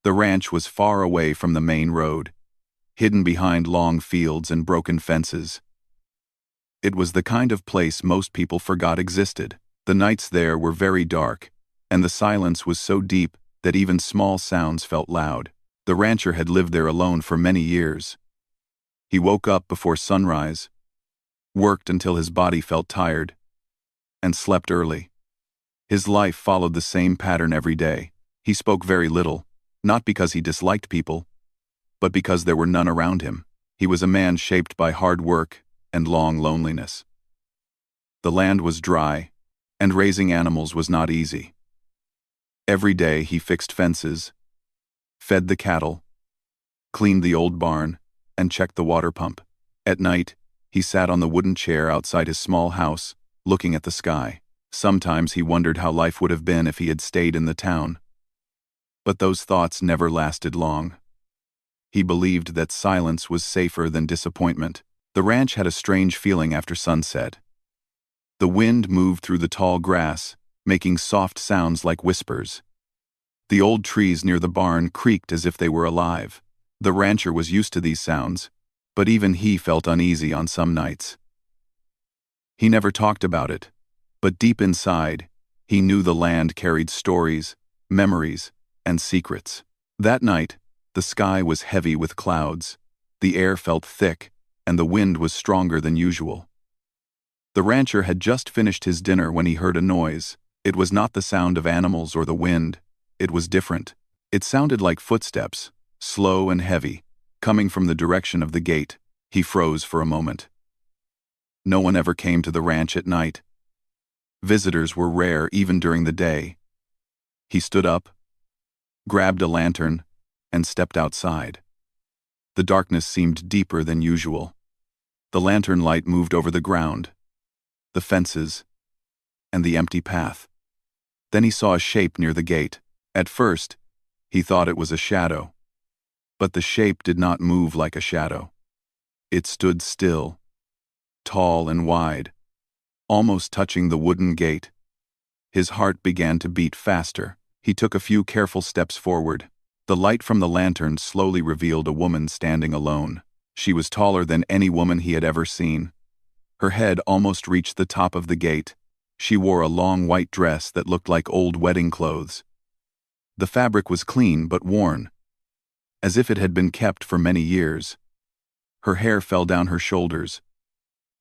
The ranch was far away from the main road, hidden behind long fields and broken fences. It was the kind of place most people forgot existed. The nights there were very dark, and the silence was so deep that even small sounds felt loud. The rancher had lived there alone for many years. He woke up before sunrise, worked until his body felt tired, and slept early. His life followed the same pattern every day. He spoke very little, not because he disliked people, but because there were none around him. He was a man shaped by hard work and long loneliness. The land was dry, and raising animals was not easy. Every day he fixed fences, fed the cattle, cleaned the old barn, and checked the water pump. At night, he sat on the wooden chair outside his small house, looking at the sky. Sometimes he wondered how life would have been if he had stayed in the town. But those thoughts never lasted long. He believed that silence was safer than disappointment. The ranch had a strange feeling after sunset. The wind moved through the tall grass, making soft sounds like whispers. The old trees near the barn creaked as if they were alive. The rancher was used to these sounds, but even he felt uneasy on some nights. He never talked about it, but deep inside, he knew the land carried stories, memories, and secrets. That night, the sky was heavy with clouds, the air felt thick, and the wind was stronger than usual. The rancher had just finished his dinner when he heard a noise. It was not the sound of animals or the wind. It was different. It sounded like footsteps, slow and heavy, coming from the direction of the gate. He froze for a moment. No one ever came to the ranch at night. Visitors were rare even during the day. He stood up, grabbed a lantern, and stepped outside. The darkness seemed deeper than usual. The lantern light moved over the ground, the fences, and the empty path. Then he saw a shape near the gate. At first, he thought it was a shadow. But the shape did not move like a shadow. It stood still, tall and wide, almost touching the wooden gate. His heart began to beat faster. He took a few careful steps forward. The light from the lantern slowly revealed a woman standing alone. She was taller than any woman he had ever seen. Her head almost reached the top of the gate. She wore a long white dress that looked like old wedding clothes. The fabric was clean but worn, as if it had been kept for many years. Her hair fell down her shoulders,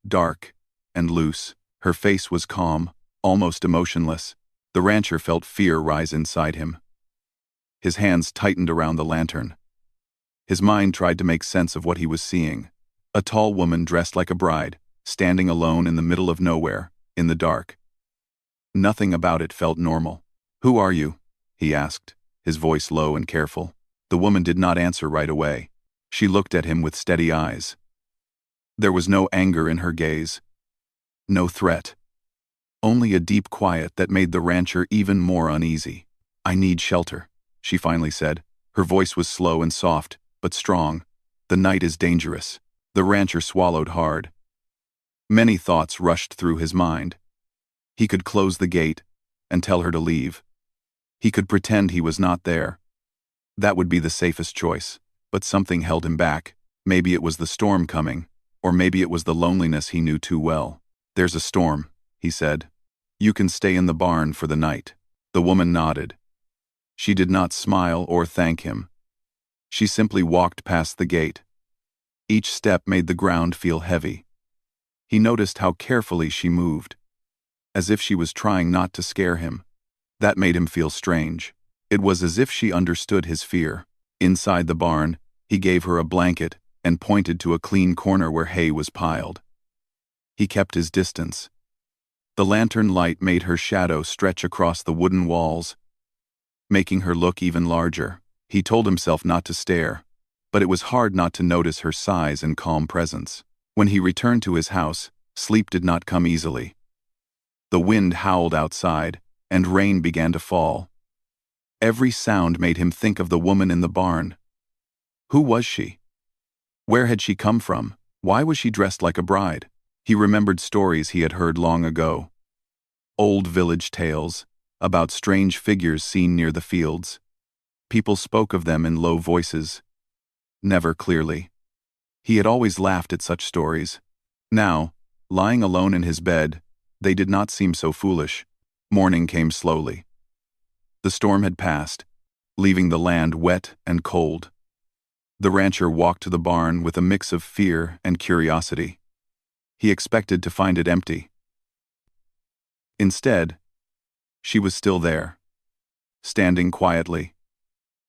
dark and loose. Her face was calm, almost emotionless. The rancher felt fear rise inside him. His hands tightened around the lantern. His mind tried to make sense of what he was seeing. A tall woman dressed like a bride, standing alone in the middle of nowhere, in the dark. Nothing about it felt normal. "Who are you?" he asked, his voice low and careful. The woman did not answer right away. She looked at him with steady eyes. There was no anger in her gaze, no threat, only a deep quiet that made the rancher even more uneasy. "I need shelter," she finally said. Her voice was slow and soft, but strong. "The night is dangerous." The rancher swallowed hard. Many thoughts rushed through his mind. He could close the gate and tell her to leave. He could pretend he was not there. That would be the safest choice, but something held him back. Maybe it was the storm coming, or maybe it was the loneliness he knew too well. "There's a storm," he said. "You can stay in the barn for the night." The woman nodded. She did not smile or thank him. She simply walked past the gate. Each step made the ground feel heavy. He noticed how carefully she moved, as if she was trying not to scare him. That made him feel strange. It was as if she understood his fear. Inside the barn, he gave her a blanket and pointed to a clean corner where hay was piled. He kept his distance. The lantern light made her shadow stretch across the wooden walls, making her look even larger. He told himself not to stare, but it was hard not to notice her size and calm presence. When he returned to his house, sleep did not come easily. The wind howled outside, and rain began to fall. Every sound made him think of the woman in the barn. Who was she? Where had she come from? Why was she dressed like a bride? He remembered stories he had heard long ago. Old village tales, about strange figures seen near the fields. People spoke of them in low voices, never clearly. He had always laughed at such stories. Now, lying alone in his bed, they did not seem so foolish. Morning came slowly. The storm had passed, leaving the land wet and cold. The rancher walked to the barn with a mix of fear and curiosity. He expected to find it empty. Instead, she was still there, standing quietly,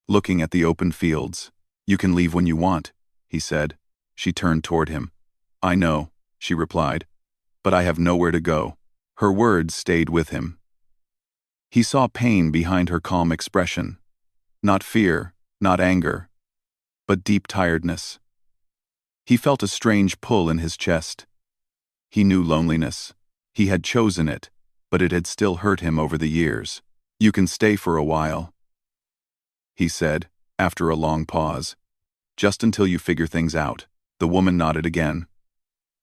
looking at the open fields. "You can leave when you want," he said. She turned toward him. "I know," she replied, "but I have nowhere to go." Her words stayed with him. He saw pain behind her calm expression. Not fear, not anger, but deep tiredness. He felt a strange pull in his chest. He knew loneliness. He had chosen it, but it had still hurt him over the years. "You can stay for a while," he said, after a long pause. "Just until you figure things out." The woman nodded again.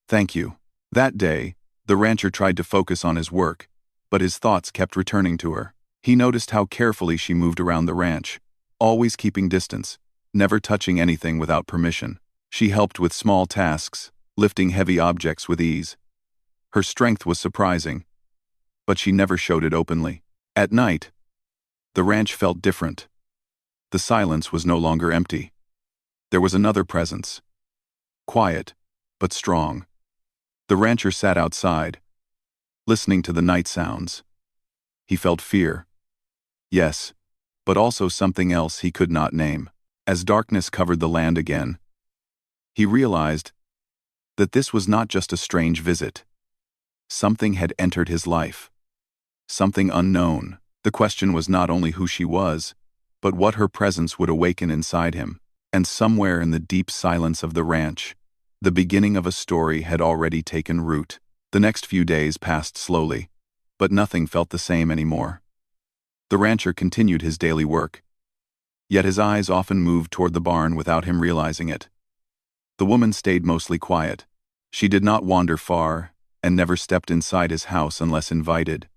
"Thank you." That day, the rancher tried to focus on his work, but his thoughts kept returning to her. He noticed how carefully she moved around the ranch, always keeping distance, never touching anything without permission. She helped with small tasks, lifting heavy objects with ease. Her strength was surprising, but she never showed it openly. At night, the ranch felt different. The silence was no longer empty. There was another presence. Quiet, but strong. The rancher sat outside, listening to the night sounds. He felt fear. Yes, but also something else he could not name. As darkness covered the land again, he realized that this was not just a strange visit. Something had entered his life. Something unknown. The question was not only who she was, but what her presence would awaken inside him. And somewhere in the deep silence of the ranch, the beginning of a story had already taken root. The next few days passed slowly, but nothing felt the same anymore. The rancher continued his daily work, yet his eyes often moved toward the barn without him realizing it. The woman stayed mostly quiet. She did not wander far, and never stepped inside his house unless invited.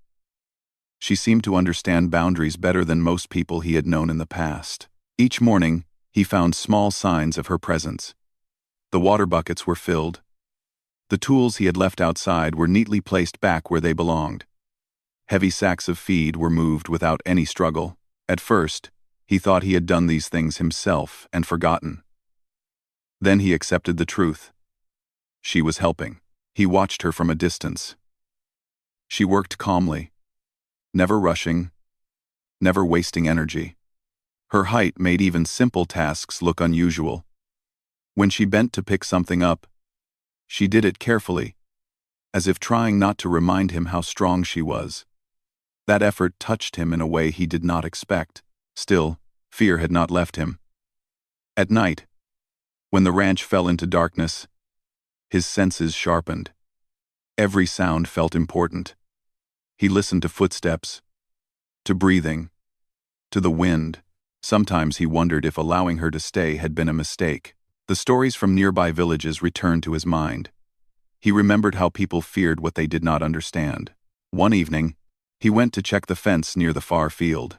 She seemed to understand boundaries better than most people he had known in the past. Each morning, he found small signs of her presence. The water buckets were filled. The tools he had left outside were neatly placed back where they belonged. Heavy sacks of feed were moved without any struggle. At first, he thought he had done these things himself and forgotten. Then he accepted the truth. She was helping. He watched her from a distance. She worked calmly, never rushing, never wasting energy. Her height made even simple tasks look unusual. When she bent to pick something up, she did it carefully, as if trying not to remind him how strong she was. That effort touched him in a way he did not expect. Still, fear had not left him. At night, when the ranch fell into darkness, his senses sharpened. Every sound felt important. He listened to footsteps, to breathing, to the wind. Sometimes he wondered if allowing her to stay had been a mistake. The stories from nearby villages returned to his mind. He remembered how people feared what they did not understand. One evening, he went to check the fence near the far field.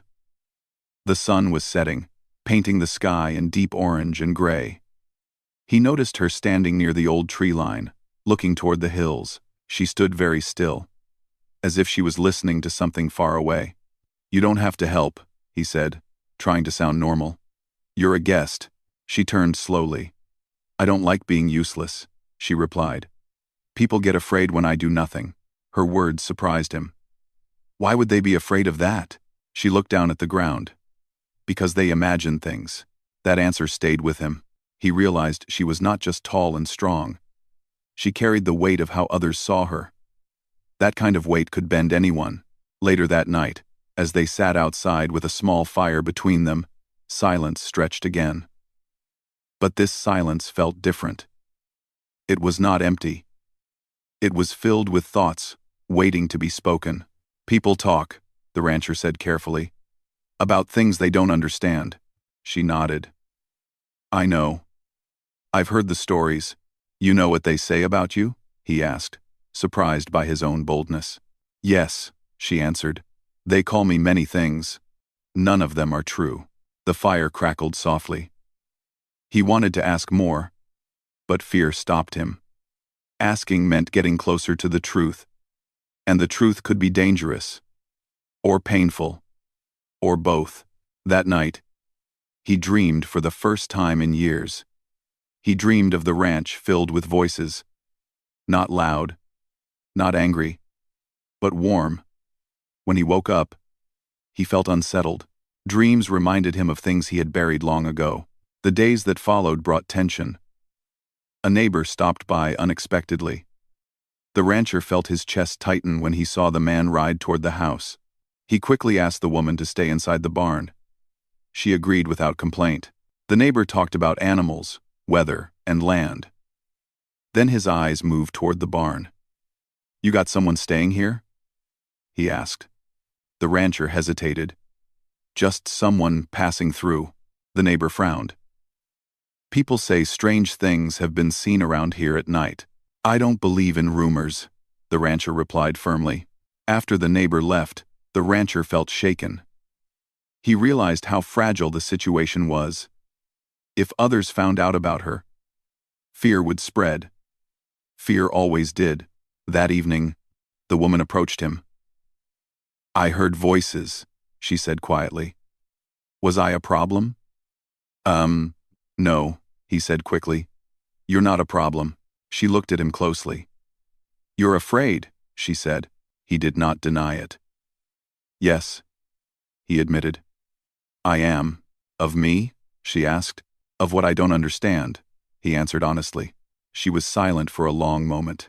The sun was setting, painting the sky in deep orange and gray. He noticed her standing near the old tree line, looking toward the hills. She stood very still, as if she was listening to something far away. "You don't have to help," he said, trying to sound normal. "You're a guest." She turned slowly. "I don't like being useless," she replied. "People get afraid when I do nothing." Her words surprised him. Why would they be afraid of that? She looked down at the ground. Because they imagine things. That answer stayed with him. He realized she was not just tall and strong. She carried the weight of how others saw her. That kind of weight could bend anyone. Later that night, as they sat outside with a small fire between them, silence stretched again. But this silence felt different. It was not empty. It was filled with thoughts, waiting to be spoken. "People talk," the rancher said carefully, "about things they don't understand." She nodded. "I know. I've heard the stories. You know what they say about you?" he asked, surprised by his own boldness. "Yes," she answered. "They call me many things. None of them are true." The fire crackled softly. He wanted to ask more, but fear stopped him. Asking meant getting closer to the truth, and the truth could be dangerous, or painful, or both. That night, he dreamed for the first time in years. He dreamed of the ranch filled with voices, not loud, not angry, but warm. When he woke up, he felt unsettled. Dreams reminded him of things he had buried long ago. The days that followed brought tension. A neighbor stopped by unexpectedly. The rancher felt his chest tighten when he saw the man ride toward the house. He quickly asked the woman to stay inside the barn. She agreed without complaint. The neighbor talked about animals, weather, and land. Then his eyes moved toward the barn. "You got someone staying here?" he asked. The rancher hesitated. "Just someone passing through." The neighbor frowned. "People say strange things have been seen around here at night." "I don't believe in rumors," the rancher replied firmly. After the neighbor left, the rancher felt shaken. He realized how fragile the situation was. If others found out about her, fear would spread. Fear always did. That evening, the woman approached him. "I heard voices," she said quietly. "Was I a problem?" No, he said quickly. "You're not a problem." She looked at him closely. "You're afraid," she said. He did not deny it. "Yes," he admitted. "I am." "Of me?" she asked. "Of what I don't understand," he answered honestly. She was silent for a long moment.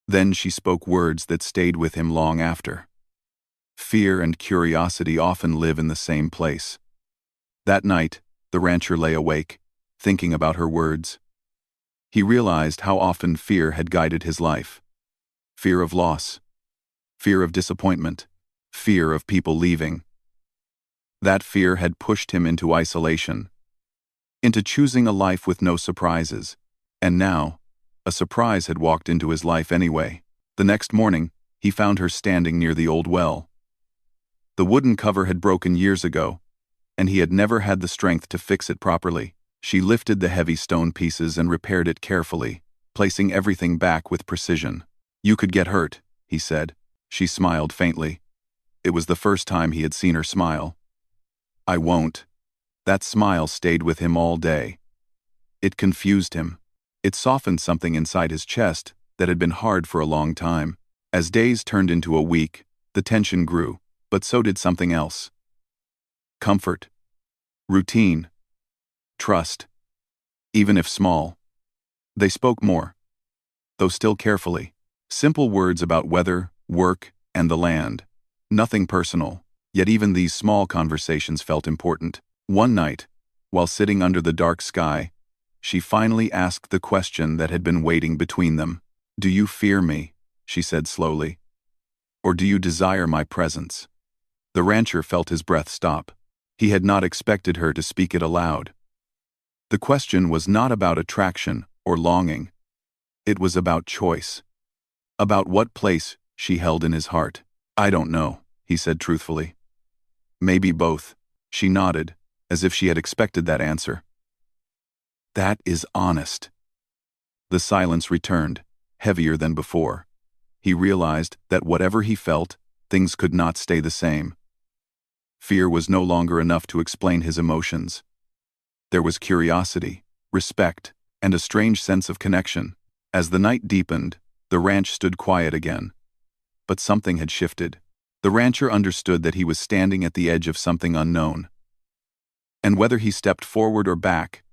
Then she spoke words that stayed with him long after. Fear and curiosity often live in the same place. That night, the rancher lay awake, thinking about her words. He realized how often fear had guided his life. Fear of loss, fear of disappointment, fear of people leaving. That fear had pushed him into isolation, into choosing a life with no surprises. And now, a surprise had walked into his life anyway. The next morning, he found her standing near the old well. The wooden cover had broken years ago, and he had never had the strength to fix it properly. She lifted the heavy stone pieces and repaired it carefully, placing everything back with precision. "You could get hurt," he said. She smiled faintly. It was the first time he had seen her smile. "I won't." That smile stayed with him all day. It confused him. It softened something inside his chest that had been hard for a long time. As days turned into a week, the tension grew, but so did something else. Comfort. Routine. Trust. Even if small. They spoke more, though still carefully. Simple words about weather, work, and the land. Nothing personal, yet even these small conversations felt important. One night, while sitting under the dark sky, she finally asked the question that had been waiting between them. "Do you fear me?" she said slowly. "Or do you desire my presence?" The rancher felt his breath stop. He had not expected her to speak it aloud. The question was not about attraction or longing. It was about choice. About what place she held in his heart. "I don't know," he said truthfully. "Maybe both." She nodded, as if she had expected that answer. "That is honest." The silence returned, heavier than before. He realized that whatever he felt, things could not stay the same. Fear was no longer enough to explain his emotions. There was curiosity, respect, and a strange sense of connection. As the night deepened, the ranch stood quiet again. But something had shifted. The rancher understood that he was standing at the edge of something unknown. And whether he stepped forward or back,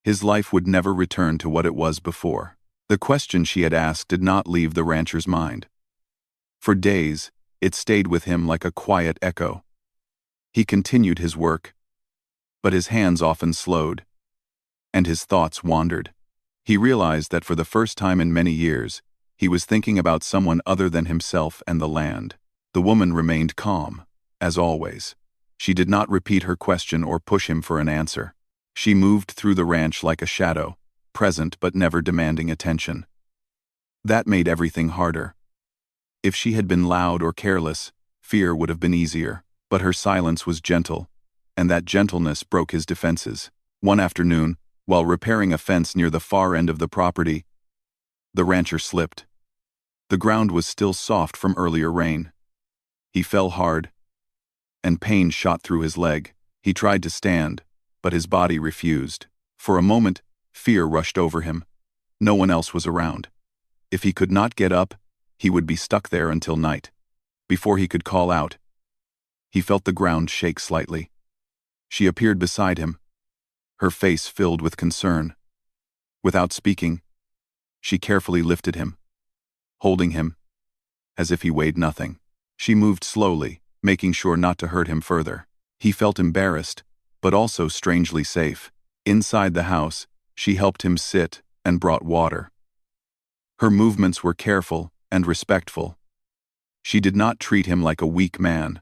his life would never return to what it was before. The question she had asked did not leave the rancher's mind. For days, it stayed with him like a quiet echo. He continued his work, but his hands often slowed, and his thoughts wandered. He realized that for the first time in many years, he was thinking about someone other than himself and the land. The woman remained calm, as always. She did not repeat her question or push him for an answer. She moved through the ranch like a shadow, present but never demanding attention. That made everything harder. If she had been loud or careless, fear would have been easier, but her silence was gentle, and that gentleness broke his defenses. One afternoon, while repairing a fence near the far end of the property, the rancher slipped. The ground was still soft from earlier rain. He fell hard, and pain shot through his leg. He tried to stand, but his body refused. For a moment, fear rushed over him. No one else was around. If he could not get up, he would be stuck there until night. Before he could call out, he felt the ground shake slightly. She appeared beside him, her face filled with concern. Without speaking, she carefully lifted him, holding him, as if he weighed nothing. She moved slowly, making sure not to hurt him further. He felt embarrassed, but also strangely safe. Inside the house, she helped him sit and brought water. Her movements were careful and respectful. She did not treat him like a weak man,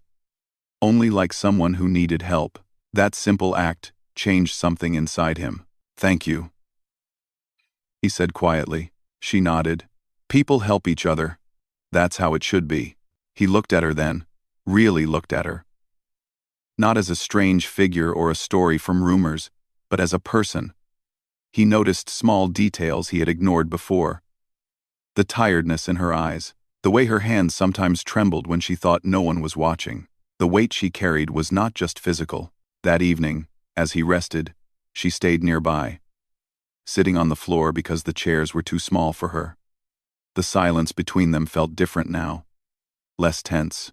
only like someone who needed help. That simple act changed something inside him. "Thank you," he said quietly. She nodded. "People help each other. That's how it should be." He looked at her then, really looked at her. Not as a strange figure or a story from rumors, but as a person. He noticed small details he had ignored before. The tiredness in her eyes, the way her hands sometimes trembled when she thought no one was watching. The weight she carried was not just physical. That evening, as he rested, she stayed nearby, sitting on the floor because the chairs were too small for her. The silence between them felt different now, less tense,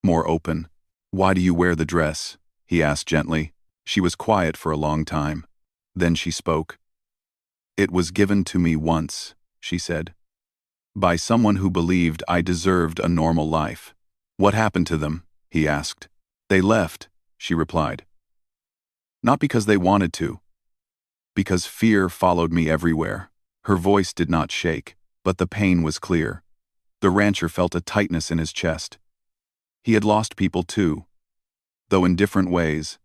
more open. "Why do you wear the dress?" he asked gently. She was quiet for a long time. Then she spoke. "It was given to me once," she said, "by someone who believed I deserved a normal life." "What happened to them?" he asked. "They left," she replied. "Not because they wanted to. Because fear followed me everywhere." Her voice did not shake, but the pain was clear. The rancher felt a tightness in his chest. He had lost people too, though in different ways.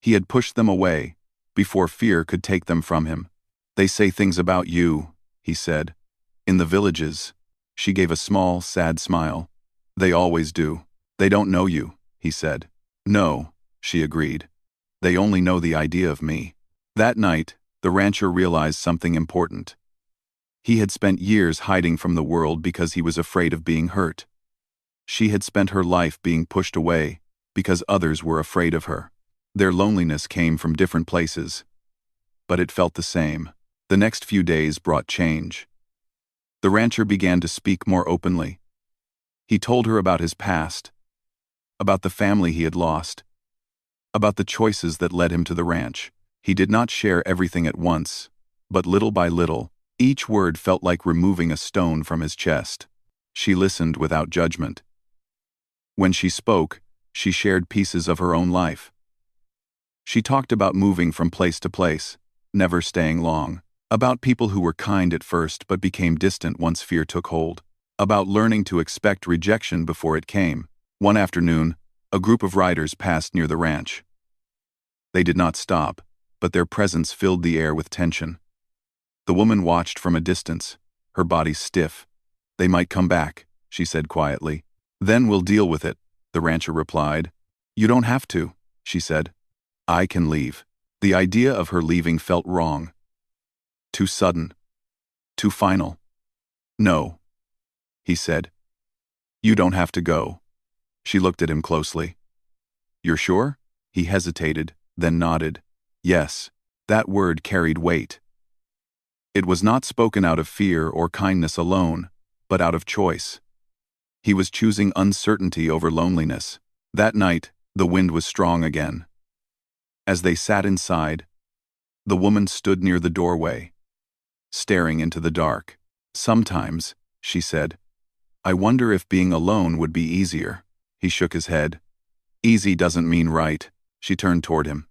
He had pushed them away before fear could take them from him. "They say things about you," he said. "In the villages." She gave a small, sad smile. "They always do. They don't know you," he said. "No," she agreed. "They only know the idea of me." That night, the rancher realized something important. He had spent years hiding from the world because he was afraid of being hurt. She had spent her life being pushed away because others were afraid of her. Their loneliness came from different places, but it felt the same. The next few days brought change. The rancher began to speak more openly. He told her about his past, about the family he had lost, about the choices that led him to the ranch. He did not share everything at once, but little by little, each word felt like removing a stone from his chest. She listened without judgment. When she spoke, she shared pieces of her own life. She talked about moving from place to place, never staying long, about people who were kind at first but became distant once fear took hold, about learning to expect rejection before it came. One afternoon, a group of riders passed near the ranch. They did not stop, but their presence filled the air with tension. The woman watched from a distance, her body stiff. "They might come back," she said quietly. "Then we'll deal with it," the rancher replied. "You don't have to," she said. "I can leave." The idea of her leaving felt wrong. Too sudden. Too final. "No," he said. "You don't have to go." She looked at him closely. "You're sure?" He hesitated, then nodded. Yes, that word carried weight. It was not spoken out of fear or kindness alone, but out of choice. He was choosing uncertainty over loneliness. That night, the wind was strong again. As they sat inside, the woman stood near the doorway, staring into the dark. "Sometimes," she said, "I wonder if being alone would be easier." He shook his head. "Easy doesn't mean right." She turned toward him.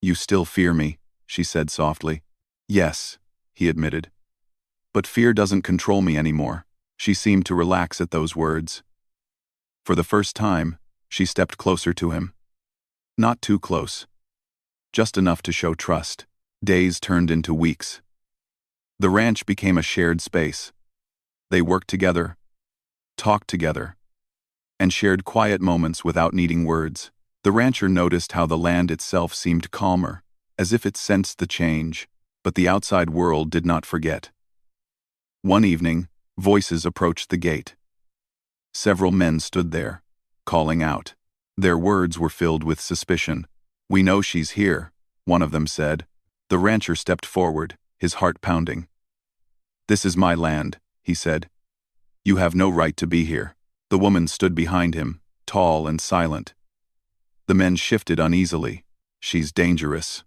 "You still fear me," she said softly. "Yes," he admitted. "But fear doesn't control me anymore." She seemed to relax at those words. For the first time, she stepped closer to him. Not too close. Just enough to show trust. Days turned into weeks. The ranch became a shared space. They worked together, talked together, and shared quiet moments without needing words. The rancher noticed how the land itself seemed calmer, as if it sensed the change, but the outside world did not forget. One evening, voices approached the gate. Several men stood there, calling out. Their words were filled with suspicion. "We know she's here," one of them said. The rancher stepped forward, his heart pounding. "This is my land," he said. "You have no right to be here." The woman stood behind him, tall and silent. The men shifted uneasily. "She's dangerous,"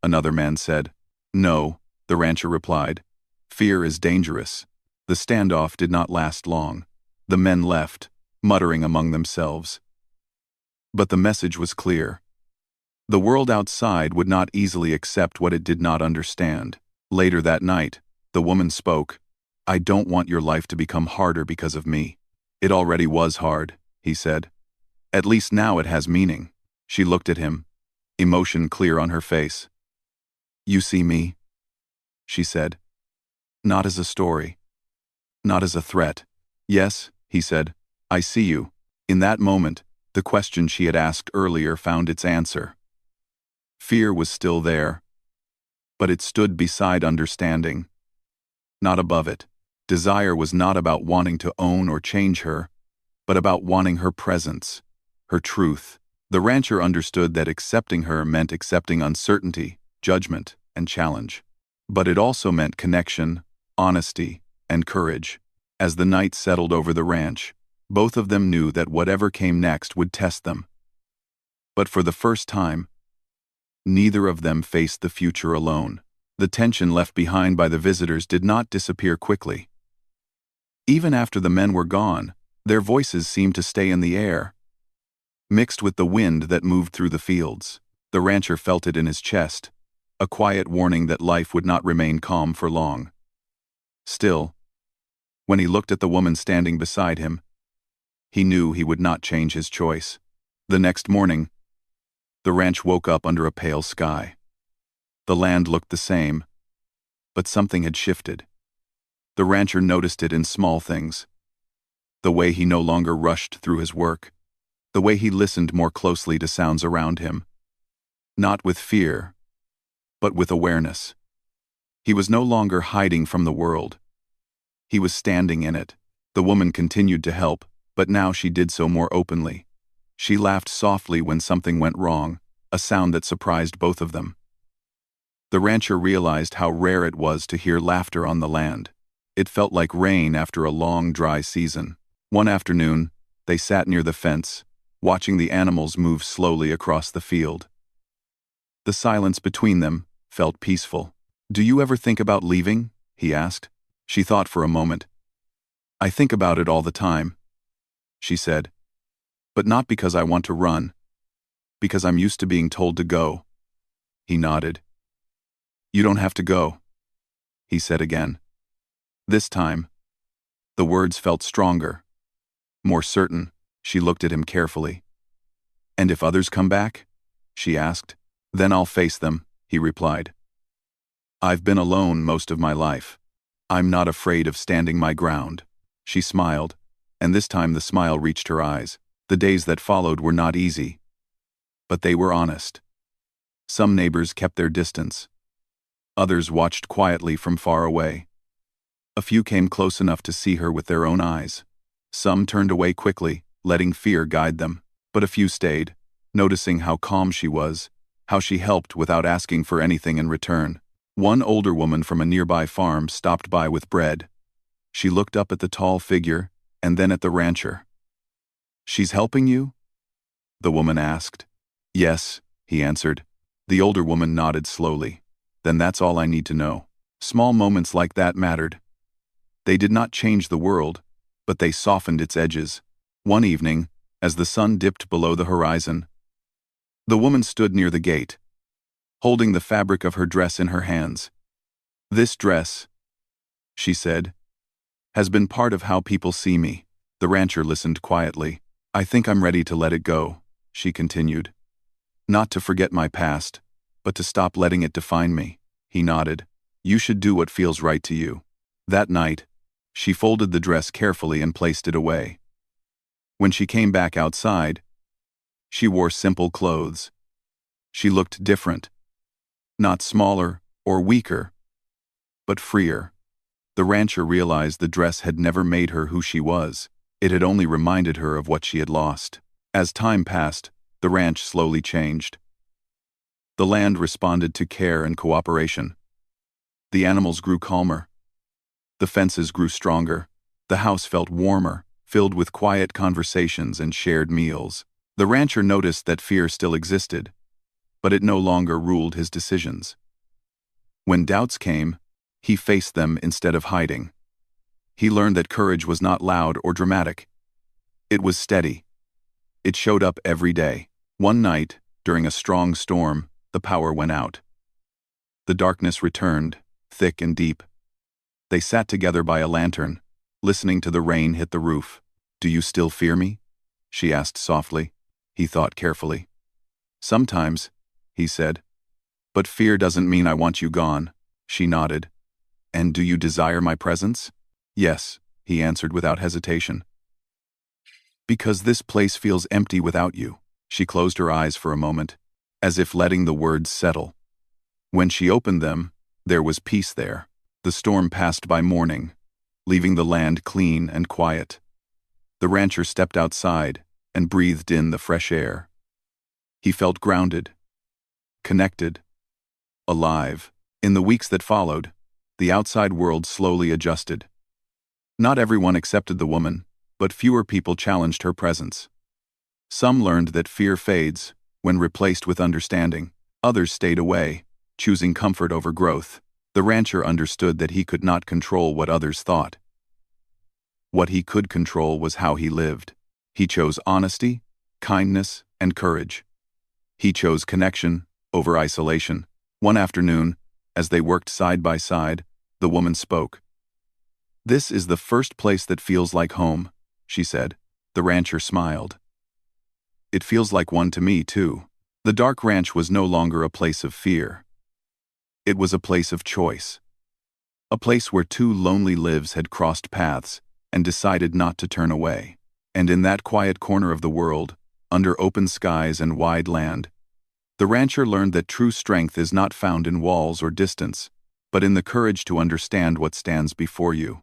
another man said. "No," the rancher replied. "Fear is dangerous." The standoff did not last long. The men left, muttering among themselves. But the message was clear. The world outside would not easily accept what it did not understand. Later that night, the woman spoke. "I don't want your life to become harder because of me." "It already was hard," he said. "At least now it has meaning." She looked at him, emotion clear on her face. "You see me?" she said. "Not as a story. Not as a threat." "Yes," he said. "I see you." In that moment, the question she had asked earlier found its answer. Fear was still there, but it stood beside understanding, not above it. Desire was not about wanting to own or change her, but about wanting her presence, her truth. The rancher understood that accepting her meant accepting uncertainty, judgment, and challenge. But it also meant connection, honesty, and courage. As the night settled over the ranch, both of them knew that whatever came next would test them. But for the first time, neither of them faced the future alone. The tension left behind by the visitors did not disappear quickly. Even after the men were gone, their voices seemed to stay in the air, mixed with the wind that moved through the fields. The rancher felt it in his chest, a quiet warning that life would not remain calm for long. Still, when he looked at the woman standing beside him, he knew he would not change his choice. The next morning, the ranch woke up under a pale sky. The land looked the same, but something had shifted. The rancher noticed it in small things. The way he no longer rushed through his work. The way he listened more closely to sounds around him. Not with fear, but with awareness. He was no longer hiding from the world. He was standing in it. The woman continued to help, but now she did so more openly. She laughed softly when something went wrong, a sound that surprised both of them. The rancher realized how rare it was to hear laughter on the land. It felt like rain after a long, dry season. One afternoon, they sat near the fence, watching the animals move slowly across the field. The silence between them felt peaceful. "Do you ever think about leaving?" he asked. She thought for a moment. "I think about it all the time," she said. "But not because I want to run. Because I'm used to being told to go." He nodded. "You don't have to go," he said again. This time, the words felt stronger, more certain. She looked at him carefully. "And if others come back?" she asked. "Then I'll face them," he replied. "I've been alone most of my life. I'm not afraid of standing my ground." She smiled, and this time the smile reached her eyes. The days that followed were not easy, but they were honest. Some neighbors kept their distance. Others watched quietly from far away. A few came close enough to see her with their own eyes. Some turned away quickly, letting fear guide them. But a few stayed, noticing how calm she was, how she helped without asking for anything in return. One older woman from a nearby farm stopped by with bread. She looked up at the tall figure, and then at the rancher. "She's helping you?" the woman asked. "Yes," he answered. The older woman nodded slowly. "Then that's all I need to know." Small moments like that mattered. They did not change the world, but they softened its edges. One evening, as the sun dipped below the horizon, the woman stood near the gate, holding the fabric of her dress in her hands. "This dress," she said, "has been part of how people see me." The rancher listened quietly. "I think I'm ready to let it go," she continued. "Not to forget my past, but to stop letting it define me." He nodded. "You should do what feels right to you." That night, she folded the dress carefully and placed it away. When she came back outside, She wore simple clothes. She looked different. Not smaller or weaker, but freer. The rancher realized the dress had never made her who she was. It had only reminded her of what she had lost. As time passed, the ranch slowly changed. The land responded to care and cooperation. The animals grew calmer. The fences grew stronger. The house felt warmer, filled with quiet conversations and shared meals. The rancher noticed that fear still existed, but it no longer ruled his decisions. When doubts came, he faced them instead of hiding. He learned that courage was not loud or dramatic. It was steady. It showed up every day. One night, during a strong storm, the power went out. The darkness returned, thick and deep. They sat together by a lantern, listening to the rain hit the roof. "Do you still fear me?" she asked softly. He thought carefully. "Sometimes," he said. "But fear doesn't mean I want you gone." She nodded. "And do you desire my presence?" "Yes," he answered without hesitation. "Because this place feels empty without you." She closed her eyes for a moment, as if letting the words settle. When she opened them, there was peace there. The storm passed by morning, leaving the land clean and quiet. The rancher stepped outside and breathed in the fresh air. He felt grounded, connected, alive. In the weeks that followed, the outside world slowly adjusted. Not everyone accepted the woman, but fewer people challenged her presence. Some learned that fear fades when replaced with understanding. Others stayed away, choosing comfort over growth. The rancher understood that he could not control what others thought. What he could control was how he lived. He chose honesty, kindness, and courage. He chose connection over isolation. One afternoon, as they worked side by side, the woman spoke. "This is the first place that feels like home," she said. The rancher smiled. "It feels like one to me, too." The dark ranch was no longer a place of fear. It was a place of choice. A place where two lonely lives had crossed paths and decided not to turn away. And in that quiet corner of the world, under open skies and wide land, the rancher learned that true strength is not found in walls or distance, but in the courage to understand what stands before you.